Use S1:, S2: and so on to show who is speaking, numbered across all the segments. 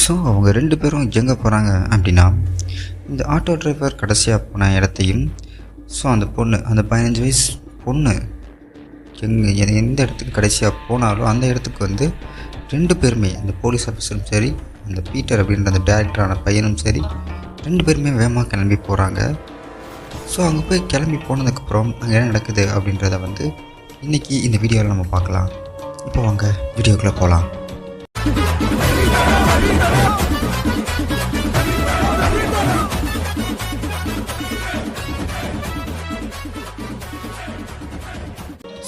S1: So அவங்க 2 பேரும் எங்கே போகிறாங்க அப்படின்னா, இந்த ஆட்டோ டிரைவர் கடைசியாக போன இடத்தையும், ஸோ அந்த பொண்ணு, அந்த 15 வயசு பொண்ணு எந்த இடத்துக்கு கடைசியாக போனாலோ அந்த இடத்துக்கு வந்து 2 பேருமே, அந்த போலீஸ் ஆஃபீஸரும் சரி, அந்த பீட்டர் அப்படின்ற அந்த டேரக்டரான பையனும் சரி, 2 பேருமே வேகமாக கிளம்பி போகிறாங்க. ஸோ அங்கே போய் கிளம்பி போனதுக்கப்புறம் அங்கே என்ன நடக்குது அப்படின்றத வந்து இன்றைக்கி இந்த வீடியோவில் நம்ம பார்க்கலாம். இப்போ வாங்க வீடியோக்குள்ளே போகலாம்.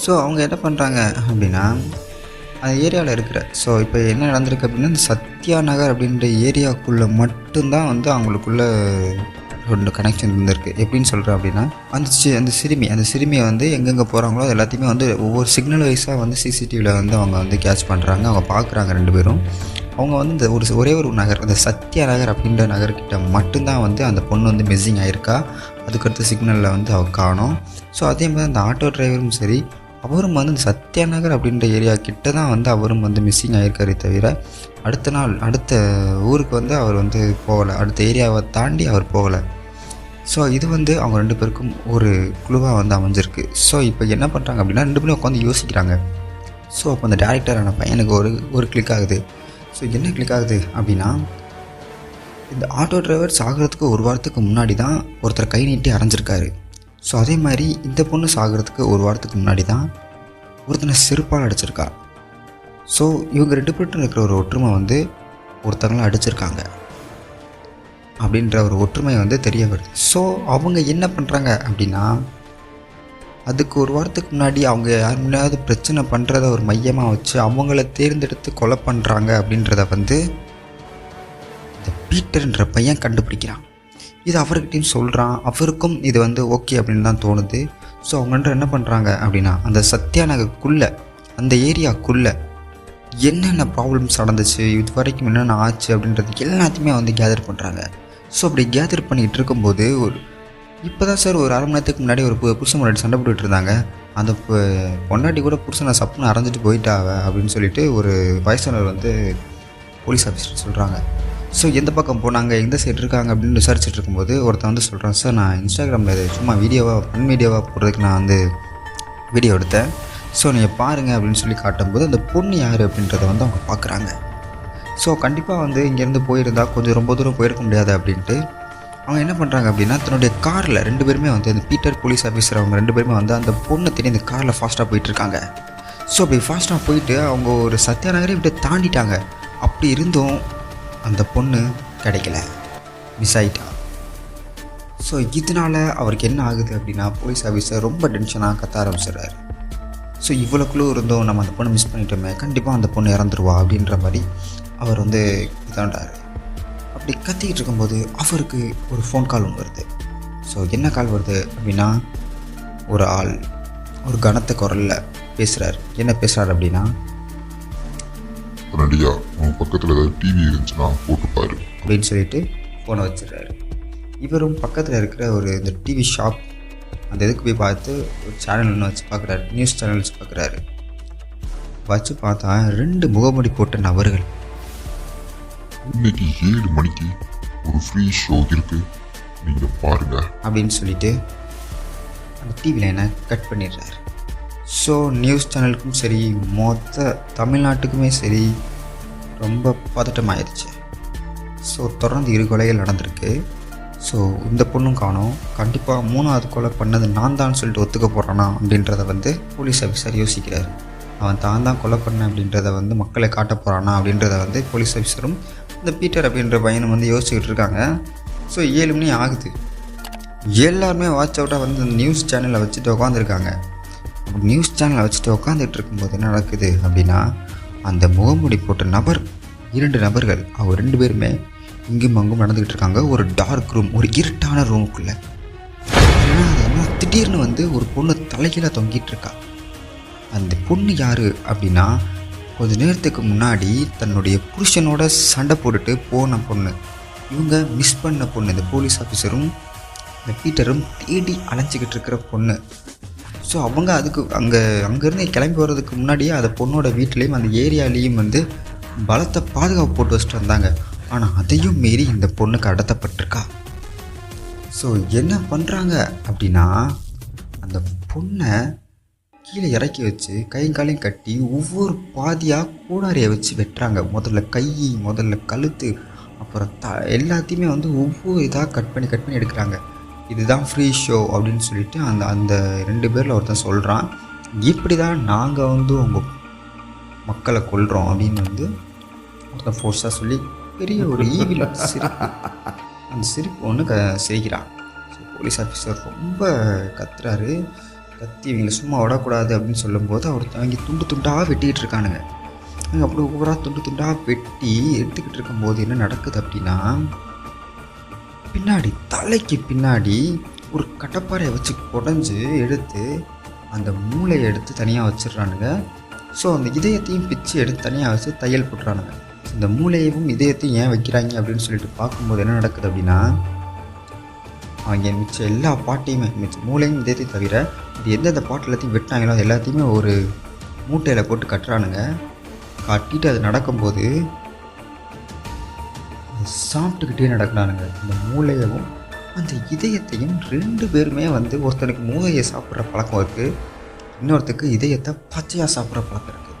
S1: ஸோ அவங்க என்ன பண்ணுறாங்க அப்படின்னா, அந்த ஏரியாவில் இருக்கிற, ஸோ இப்போ என்ன நடந்திருக்கு அப்படின்னா, இந்த சத்யா நகர் அப்படின்ற ஏரியாவுக்குள்ளே மட்டும்தான் வந்து அவங்களுக்குள்ள 2 கனெக்ஷன் இருந்திருக்கு. எப்படின்னு சொல்கிறேன் அப்படின்னா, அந்த சிறுமியை வந்து எங்கெங்கே போகிறாங்களோ அது எல்லாத்தையுமே வந்து ஒவ்வொரு சிக்னல் வைஸாக வந்து சிசிடிவியில் வந்து அவங்க வந்து கேட்ச் பண்ணுறாங்க. அவங்க பார்க்குறாங்க 2 பேரும். அவங்க வந்து இந்த ஒரே ஒரு நகர், அந்த சத்யா நகர் அப்படின்ற நகர்கிட்ட மட்டும்தான் வந்து அந்த பொண்ணு வந்து மிஸ்ஸிங் ஆகிருக்கா. அதுக்கடுத்த சிக்னலில் வந்து அவள் காணோம். ஸோ அதே மாதிரி அந்த ஆட்டோ டிரைவரும் சரி, அவரும் வந்து இந்த சத்யா நகர் அப்படின்ற ஏரியா கிட்ட தான் வந்து அவரும் வந்து மிஸ்ஸிங் ஆகிருக்காரே தவிர அடுத்த ஊருக்கு வந்து அவர் வந்து போகலை, அடுத்த ஏரியாவை தாண்டி அவர் போகலை. ஸோ இது வந்து அவங்க 2 பேருக்கும் ஒரு குழுவாக வந்து அமைஞ்சிருக்கு. ஸோ இப்போ என்ன பண்ணுறாங்க அப்படின்னா, 2 பேரும் உட்காந்து யோசிக்கிறாங்க. ஸோ அப்போ அந்த டேரக்டரான பையனுக்கு ஒரு கிளிக் ஆகுது. ஸோ என்ன கிளிக் ஆகுது அப்படின்னா, இந்த ஆட்டோ டிரைவர் சாகிறதுக்கு 1 வாரத்துக்கு முன்னாடி தான் ஒருத்தர் கை நீட்டி அரைஞ்சிருக்காரு. ஸோ அதே மாதிரி இந்த பொண்ணு சாகிறதுக்கு 1 வாரத்துக்கு முன்னாடி தான் ஒருத்தனை செருப்பால் அடிச்சிருக்கா. ஸோ இவங்க 2 பேர்கிட்ட இருக்கிற ஒரு ஒற்றுமை வந்து ஒருத்தவங்களை அடிச்சிருக்காங்க அப்படின்ற ஒரு ஒற்றுமை வந்து தெரிய வருது. ஸோ அவங்க என்ன பண்ணுறாங்க அப்படின்னா, அதுக்கு 1 வாரத்துக்கு முன்னாடி அவங்க யார் முன்னாடி பிரச்சனை பண்ணுறத ஒரு மையமாக வச்சு அவங்கள தேர்ந்தெடுத்து கொலை பண்ணுறாங்க அப்படின்றத வந்து இந்த பீட்டர்ன்ற பையன் கண்டுபிடிக்கிறான். இது அவர்கிட்டையும் சொல்கிறான். அவருக்கும் இது வந்து ஓகே அப்படின்னு தான் தோணுது. ஸோ அவங்க என்ன பண்ணுறாங்க அப்படின்னா, அந்த சத்யா நகருக்குள்ளே, அந்த ஏரியாக்குள்ளே என்னென்ன ப்ராப்ளம்ஸ் நடந்துச்சு, இது வரைக்கும் என்னென்ன ஆச்சு அப்படின்றது எல்லாத்தையுமே வந்து கேதர் பண்ணுறாங்க. ஸோ அப்படி கேதர் பண்ணிகிட்டு இருக்கும்போது இப்போ தான் சார் ஒரு 1/2 மணி நேரத்துக்கு முன்னாடி ஒரு புருஷன் முன்னாடி சண்டை போட்டுட்டு இருந்தாங்க. அந்த பொண்டாட்டி கூட புருஷனை சப்புன்னு அரைஞ்சிட்டு போயிட்டாவ அப்படின்னு சொல்லிட்டு ஒரு வயசானவர் வந்து போலீஸ் ஆஃபீஸர் சொல்கிறாங்க. ஸோ எந்த பக்கம் போனாங்க, எந்த சைடு இருக்காங்க அப்படின்னு விசாரிச்சுட்டு இருக்கும்போது ஒருத்தன் வந்து சொல்கிறான், சார் நான் இன்ஸ்டாகிராமில் இது சும்மா வீடியோவாக போடுறதுக்கு நான் வந்து வீடியோ எடுத்தேன். ஸோ நீங்கள் பாருங்கள் அப்படின்னு சொல்லி காட்டும்போது அந்த பொண்ணு யார் அப்படின்றத வந்து அவங்க பார்க்குறாங்க. ஸோ கண்டிப்பாக வந்து இங்கேருந்து போயிருந்தால் கொஞ்சம் ரொம்ப தூரம் போயிருக்க முடியாது அப்படின்ட்டு அவங்க என்ன பண்ணுறாங்க அப்படின்னா, தன்னுடைய காரில் 2 பேருமே வந்து அந்த பீட்டர் போலீஸ் ஆஃபீஸர் அவங்க 2 பேருமே வந்து அந்த பொண்ணை தேடி இந்த காரில் ஃபாஸ்ட்டாக போயிட்டுருக்காங்க. ஸோ அப்படி ஃபாஸ்ட்டாக போயிட்டு அவங்க ஒரு சத்யா நகரே இப்படி தாண்டிட்டாங்க. அப்படி இருந்தும் அந்த பொண்ணு கிடைக்கல, மிஸ் ஆகிட்டா. ஸோ இதனால் அவருக்கு என்ன ஆகுது அப்படின்னா, போலீஸ் ஆஃபீஸர் ரொம்ப டென்ஷனாக கத்த ஆரம்பிச்சிடுறாரு. ஸோ இவ்வளோ குழு இருந்தோம், நம்ம அந்த பொண்ணை மிஸ் பண்ணிட்டோமே, கண்டிப்பாக அந்த பொண்ணு இறந்துருவா அப்படின்ற மாதிரி அவர் வந்து இதாண்டார். அப்படி கத்திக்கிட்டு இருக்கும்போது அவருக்கு ஒரு ஃபோன் கால் ஒன்று வருது. ஸோ என்ன கால் வருது அப்படின்னா, ஒரு ஆள் ஒரு கனத்த குரலில் பேசுகிறார். என்ன பேசுகிறார் அப்படின்னா,
S2: நடிகா உன் பக்கத்தில் ஏதாவது டிவி இருந்துச்சுன்னா போட்டுப்பாரு
S1: அப்படின்னு சொல்லிட்டு ஃபோனை வச்சிடுறாரு. இவரும் பக்கத்தில் இருக்கிற இந்த டிவி ஷாப் அந்த இதுக்கு போய் பார்த்து ஒரு சேனல் ஒன்று வச்சு பார்க்குறாரு. நியூஸ் சேனல் வச்சு பார்க்குறாரு. வச்சு பார்த்தா 2 முகமூடி போட்ட நபர்கள்,
S2: இன்னைக்கு 7 மணிக்கு ஒரு ஃப்ரீ ஷோ இருக்கு, நீங்க பாருங்க
S1: அப்படின்னு சொல்லிட்டு அந்த டிவியில் என்ன கட் பண்ணிடுறாரு. ஸோ நியூஸ் சேனலுக்கும் சரி, மொத்த தமிழ்நாட்டுக்குமே சரி ரொம்ப பதட்டமாயிருச்சு. ஸோ தொடர்ந்து 2 கொலைகள் நடந்திருக்கு. ஸோ இந்த பொண்ணும் காணோம். கண்டிப்பாக 3ஆவது கொலை பண்ணது நான் தான் சொல்லிட்டு ஒத்துக்க போகிறானா அப்படின்றத வந்து போலீஸ் ஆஃபீஸர் யோசிக்கிறார். அவன் தான் கொலை பண்ண அப்படின்றத வந்து மக்களை காட்ட போகிறானா அப்படின்றத வந்து போலீஸ் ஆஃபீஸரும் இந்த பீட்டர் அப்படின்ற பையனும் வந்து யோசிச்சுக்கிட்டு இருக்காங்க. ஸோ 7 மணி ஆகுது. எல்லாருமே வாட்ச் அவுட்டாக வந்து இந்த நியூஸ் சேனலை வச்சுட்டு உட்காந்துருக்காங்க. அப்படி நியூஸ் சேனலை வச்சுட்டு உட்காந்துட்டு இருக்கும்போது என்ன நடக்குது அப்படின்னா, அந்த முகமூடி போட்ட 2 நபர்கள் அவங்க 2 பேருமே இங்கும் அங்கும் நடந்துக்கிட்டு இருக்காங்க. ஒரு டார்க் ரூம், ஒரு இருட்டான ரூமுக்குள்ளே. ஏன்னா திடீர்னு வந்து ஒரு பொண்ணு தலைகீழாக தொங்கிட்டு இருக்கா. அந்த பொண்ணு யார் அப்படின்னா, கொஞ்ச நேரத்துக்கு முன்னாடி தன்னுடைய புருஷனோட சண்டை போட்டுட்டு போன பொண்ணு. இவங்க மிஸ் பண்ண பொண்ணு. இந்த போலீஸ் ஆஃபீஸரும் இந்த பீட்டரும் தேடி அலைஞ்சிக்கிட்டு இருக்கிற பொண்ணு. ஸோ அவங்க அதுக்கு அங்கேருந்து கிளம்பி வர்றதுக்கு முன்னாடியே அந்த பொண்ணோட வீட்லேயும் அந்த ஏரியாலேயும் வந்து பலத்தை பாதுகாப்பு போட்டு வச்சுட்டு வந்தாங்க. ஆனால் அதையும் மீறி இந்த பொண்ணு கடத்தப்பட்டிருக்கா. ஸோ என்ன பண்ணுறாங்க அப்படின்னா, அந்த பொண்ணை கீழே இறக்கி வச்சு கையும் காலையும் கட்டி ஒவ்வொரு பாதியாக கூடாரியை வச்சு வெட்டுறாங்க. முதல்ல கை, முதல்ல கழுத்து, அப்புறம் எல்லாத்தையுமே வந்து ஒவ்வொரு இதாக கட் பண்ணி எடுக்கிறாங்க. இதுதான் ஃப்ரீ ஷோ அப்படின்னு சொல்லிட்டு அந்த அந்த 2 பேரில் ஒருத்தன் சொல்கிறான். இப்படி தான் நாங்கள் வந்து உங்கள் மக்களை கொல்கிறோம் அப்படின்னு வந்து ஒருத்தன் ஃபோர்ஸாக சொல்லி பெரிய ஒரு ஈவில் சிரிப்பு, அந்த சிரிப்பு ஒன்று சிரிக்கிறான். ஸோ போலீஸ் ஆஃபீஸர் ரொம்ப கத்துறாரு. கத்தி இவங்களை சும்மா விடக்கூடாது அப்படின்னு சொல்லும்போது அவங்க துண்டு துண்டாக வெட்டிக்கிட்டு இருக்கானுங்க. அங்கே அப்படி ஒவ்வொரு துண்டு துண்டாக வெட்டி எடுத்துக்கிட்டு இருக்கும்போது என்ன நடக்குது அப்படின்னா, பின்னாடி தலைக்கு பின்னாடி ஒரு கட்டப்பாறையை வச்சு குடஞ்சி எடுத்து அந்த மூளையை எடுத்து தனியாக வச்சிடுறானுங்க. ஸோ அந்த இதயத்தையும் பிச்சு எடுத்து தனியாக வச்சு தையல் போட்டுறானுங்க. இந்த மூளையையும் இதயத்தையும் ஏன் வைக்கிறாங்க அப்படின்னு சொல்லிட்டு பார்க்கும்போது என்ன நடக்குது அப்படின்னா, அவங்க மிச்சம் எல்லா பாட்டையுமே, மிச்சம் மூளையும் இதயத்தையும் தவிர இது எந்தெந்த பாட்டு எல்லாத்தையும் வெட்டாங்களோ அது எல்லாத்தையுமே ஒரு மூட்டையில் போட்டு கட்டுறானுங்க. கட்டிட்டு அது நடக்கும்போது சாப்பிட்டுக்கிட்டே நடக்கிறானுங்க. இந்த மூளையவும் அந்த இதயத்தையும் 2 பேருமே வந்து, ஒருத்தனுக்கு மூளையை சாப்பிட்ற பழக்கம் இருக்குது, இன்னொருத்தருக்கு இதயத்தை பச்சையாக சாப்பிட்ற பழக்கம் இருக்குது.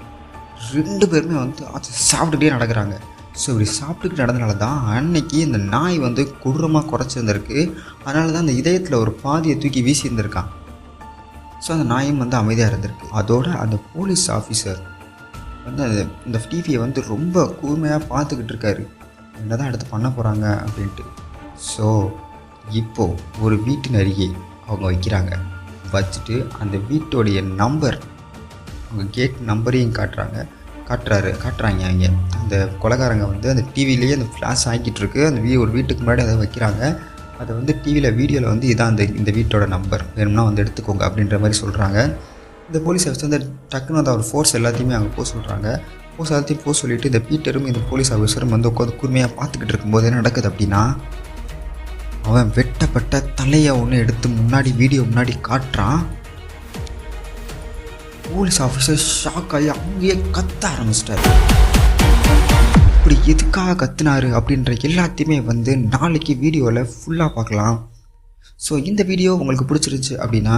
S1: 2 பேருமே வந்து அதை சாப்பிட்டுக்கிட்டே நடக்கிறாங்க. ஸோ இப்படி சாப்பிட்டுக்கிட்டு நடந்தனால தான் அன்னைக்கு இந்த நாய் வந்து கொடூரமாக குறைச்சிருந்துருக்கு. அதனால தான் அந்த இதயத்தில் ஒரு பாதியை தூக்கி வீசி இருந்திருக்கான். ஸோ அந்த நாயும் வந்து அமைதியாக இருந்திருக்கு. அதோட அந்த போலீஸ் ஆஃபீஸர் வந்து இந்த டிவியை வந்து ரொம்ப கூர்மையாக பார்த்துக்கிட்டு இருக்காரு, என்ன தான் எடுத்து பண்ண போகிறாங்க அப்படின்ட்டு. ஸோ இப்போது ஒரு வீட்டின் அருகே அவங்க வைக்கிறாங்க. வச்சுட்டு அந்த வீட்டோடைய நம்பர், அவங்க கேட் நம்பரையும் காட்டுறாங்க. அவங்க அந்த கொலைகாரங்க வந்து அந்த டிவிலேயே அந்த ஃப்ளாஷ் ஆகிக்கிட்டு இருக்கு. அந்த ஒரு வீட்டுக்கு முன்னாடி அதை வைக்கிறாங்க. அதை வந்து டிவியில் வீடியோவில் வந்து இதான் இந்த வீட்டோட நம்பர், வேணும்னா வந்து எடுத்துக்கோங்க அப்படின்ற மாதிரி சொல்கிறாங்க. இந்த போலீஸ் ஆஃபீஸர் வந்து டக்குன்னு வந்து அவர் ஃபோர்ஸ் எல்லாத்தையுமே அங்கே போக சொல்கிறாங்க. ஃபோர்ஸ் எல்லாத்தையும் போக சொல்லிவிட்டு இந்த பீட்டரும் இந்த போலீஸ் ஆஃபீஸரும் வந்து உட்காந்து கூர்மையாக பார்த்துக்கிட்டு இருக்கும்போது என்ன நடக்குது அப்படின்னா, அவன் வெட்டப்பட்ட தலையை ஒன்று எடுத்து முன்னாடி வீடியோ முன்னாடி காட்டுறான். போலீஸ் ஆஃபீஸர் ஷாக் ஆகி அங்கேயே கத்த ஆரம்பிச்சிட்டாரு. இப்படி எதுக்காக கத்துனாரு அப்படின்ற எல்லாத்தையுமே வந்து நாளைக்கு வீடியோவில் ஃபுல்லாக பார்க்கலாம். ஸோ இந்த வீடியோ உங்களுக்கு பிடிச்சிருச்சு அப்படின்னா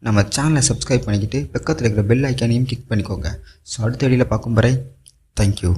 S1: நம்ம சேனலை சப்ஸ்கிரைப் பண்ணிக்கிட்டு பக்கத்தில் இருக்கிற பெல் ஐக்கானையும் கிளிக் பண்ணிக்கோங்க. ஸோ அடுத்த வீடியோவில் பார்க்கும் வரை தேங்க்யூ.